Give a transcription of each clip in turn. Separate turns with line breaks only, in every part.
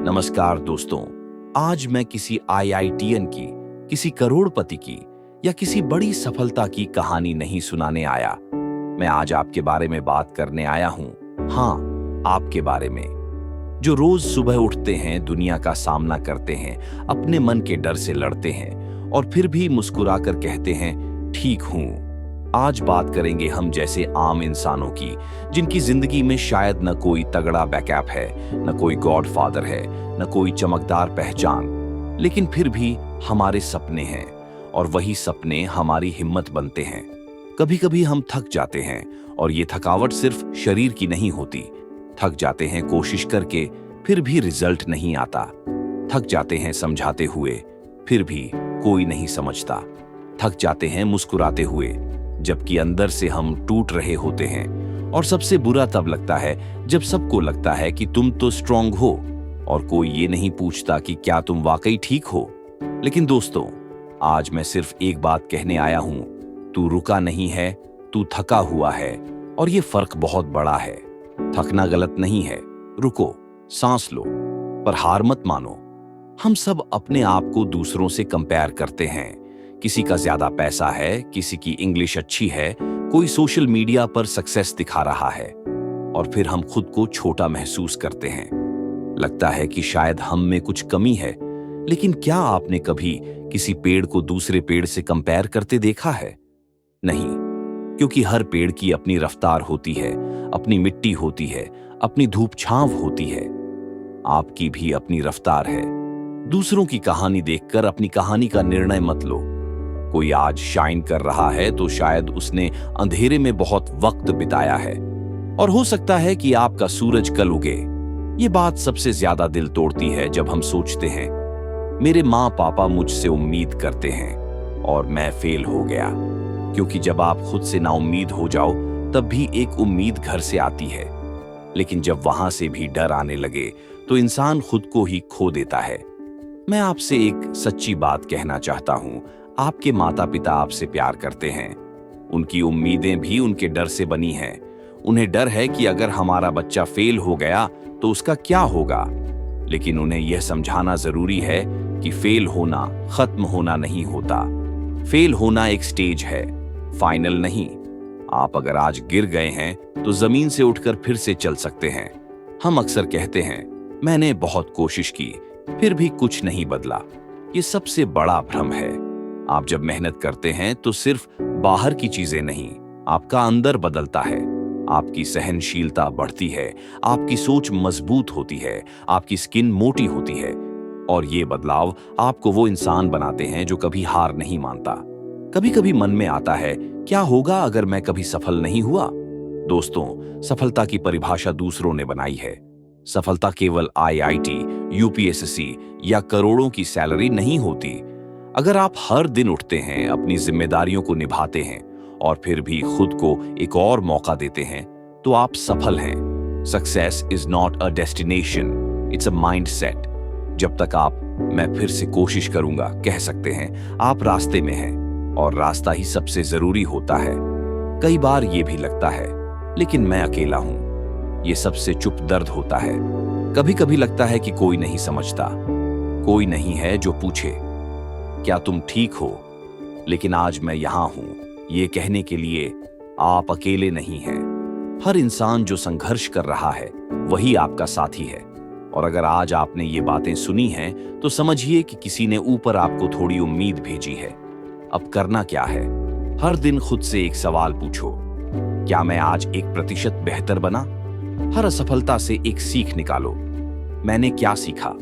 नमस्कार दोस्तों। आज मैं किसी आईआईटीएन की, किसी करोड़पति की या किसी बड़ी सफलता की कहानी नहीं सुनाने आया। मैं आज आपके बारे में बात करने आया हूं। हाँ, आपके बारे में, जो रोज सुबह उठते हैं, दुनिया का सामना करते हैं, अपने मन के डर से लड़ते हैं और फिर भी मुस्कुराकर कहते हैं ठीक हूं। आज बात करेंगे हम जैसे आम इंसानों की, जिनकी जिंदगी में शायद न कोई तगड़ा बैकअप है, न कोई गॉडफादर है, न कोई चमकदार पहचान, लेकिन फिर भी हमारे सपने हैं और वही सपने हमारी हिम्मत बनते हैं। कभी कभी हम थक जाते हैं और ये थकावट सिर्फ शरीर की नहीं होती। थक जाते हैं कोशिश करके, फिर भी रिजल्ट नहीं आता। थक जाते हैं समझाते हुए, फिर भी कोई नहीं समझता। थक जाते हैं मुस्कुराते हुए, जबकि अंदर से हम टूट रहे होते हैं। और सबसे बुरा तब लगता है जब सबको लगता है कि तुम तो स्ट्रांग हो और कोई ये नहीं पूछता कि क्या तुम वाकई ठीक हो। लेकिन दोस्तों, आज मैं सिर्फ एक बात कहने आया हूं, तू रुका नहीं है, तू थका हुआ है। और ये फर्क बहुत बड़ा है। थकना गलत नहीं है, रुको, सांस लो, पर हार मत मानो। हम सब अपने आप को दूसरों से कंपेयर करते हैं। किसी का ज्यादा पैसा है, किसी की इंग्लिश अच्छी है, कोई सोशल मीडिया पर सक्सेस दिखा रहा है, और फिर हम खुद को छोटा महसूस करते हैं। लगता है कि शायद हम में कुछ कमी है। लेकिन क्या आपने कभी किसी पेड़ को दूसरे पेड़ से कंपेयर करते देखा है? नहीं, क्योंकि हर पेड़ की अपनी रफ्तार होती है, अपनी मिट्टी होती है, अपनी धूप छांव होती है। आपकी भी अपनी रफ्तार है। दूसरों की कहानी देखकर अपनी कहानी का निर्णय मत लो। कोई आज शाइन कर रहा है तो शायद उसने अंधेरे में बहुत वक्त बिताया है, और हो सकता है कि आपका सूरज कल उगे। ये बात सबसे ज्यादा दिल तोड़ती है जब हम सोचते हैं मेरे माँ पापा मुझसे उम्मीद करते हैं और मैं फेल हो गया। क्योंकि जब आप खुद से नाउम्मीद हो जाओ तब भी एक उम्मीद घर से आती है, लेकिन जब वहां से भी डर आने लगे तो इंसान खुद को ही खो देता है। मैं आपसे एक सच्ची बात कहना चाहता हूं। आपके माता पिता आपसे प्यार करते हैं। उनकी उम्मीदें भी उनके डर से बनी हैं। उन्हें डर है कि अगर हमारा बच्चा फेल हो गया तो उसका क्या होगा। लेकिन उन्हें यह समझाना जरूरी है कि फेल होना खत्म होना नहीं होता। फेल होना एक स्टेज है, फाइनल नहीं। आप अगर आज गिर गए हैं तो जमीन से उठकर फिर से चल सकते हैं। हम अक्सर कहते हैं मैंने बहुत कोशिश की, फिर भी कुछ नहीं बदला। ये सबसे बड़ा भ्रम है। आप जब मेहनत करते हैं तो सिर्फ बाहर की चीजें नहीं, आपका अंदर बदलता है। आपकी सहनशीलता बढ़ती है, आपकी सोच मजबूत होती है, आपकी स्किन मोटी होती है, और ये बदलाव आपको वो इंसान बनाते हैं जो कभी हार नहीं मानता। कभी कभी मन में आता है क्या होगा अगर मैं कभी सफल नहीं हुआ। दोस्तों, सफलता की परिभाषा दूसरों ने बनाई है। सफलता केवल आईआईटी, यूपीएससी या करोड़ों की सैलरी नहीं होती। अगर आप हर दिन उठते हैं, अपनी जिम्मेदारियों को निभाते हैं और फिर भी खुद को एक और मौका देते हैं, तो आप सफल हैं। Success is not a destination, it's a mindset. जब तक आप मैं फिर से कोशिश करूंगा कह सकते हैं, आप रास्ते में हैं, और रास्ता ही सबसे जरूरी होता है। कई बार ये भी लगता है लेकिन मैं अकेला हूं। ये सबसे चुप दर्द होता है। कभी कभी लगता है कि कोई नहीं समझता, कोई नहीं है जो पूछे क्या तुम ठीक हो। लेकिन आज मैं यहां हूं ये कहने के लिए आप अकेले नहीं हैं। हर इंसान जो संघर्ष कर रहा है वही आपका साथी है। और अगर आज आपने ये बातें सुनी हैं तो समझिए कि किसी ने ऊपर आपको थोड़ी उम्मीद भेजी है। अब करना क्या है? हर दिन खुद से एक सवाल पूछो, क्या मैं आज 1% बेहतर बना? हर असफलता से एक सीख निकालो। मैंने क्या सीखा?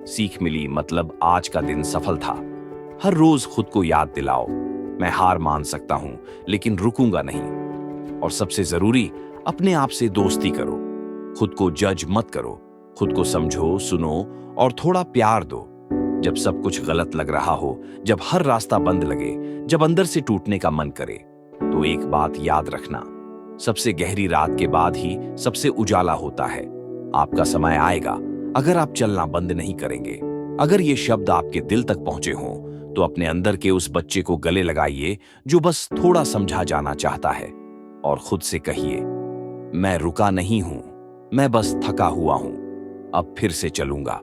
सीख मिली मतलब आज का दिन सफल था। हर रोज खुद को याद दिलाओ, मैं हार मान सकता हूं लेकिन रुकूंगा नहीं। और सबसे जरूरी, अपने आप से दोस्ती करो। खुद को जज मत करो। खुद को समझो, सुनो और थोड़ा प्यार दो। जब सब कुछ गलत लग रहा हो, जब हर रास्ता बंद लगे, जब अंदर से टूटने का मन करे, तो एक बात याद रखना, सबसे गहरी रात के बाद ही सबसे उजाला होता है। आपका समय आएगा अगर आप चलना बंद नहीं करेंगे। अगर ये शब्द आपके दिल तक पहुंचे हों तो अपने अंदर के उस बच्चे को गले लगाइए जो बस थोड़ा समझा जाना चाहता है, और खुद से कहिए मैं रुका नहीं हूं, मैं बस थका हुआ हूं, अब फिर से चलूंगा।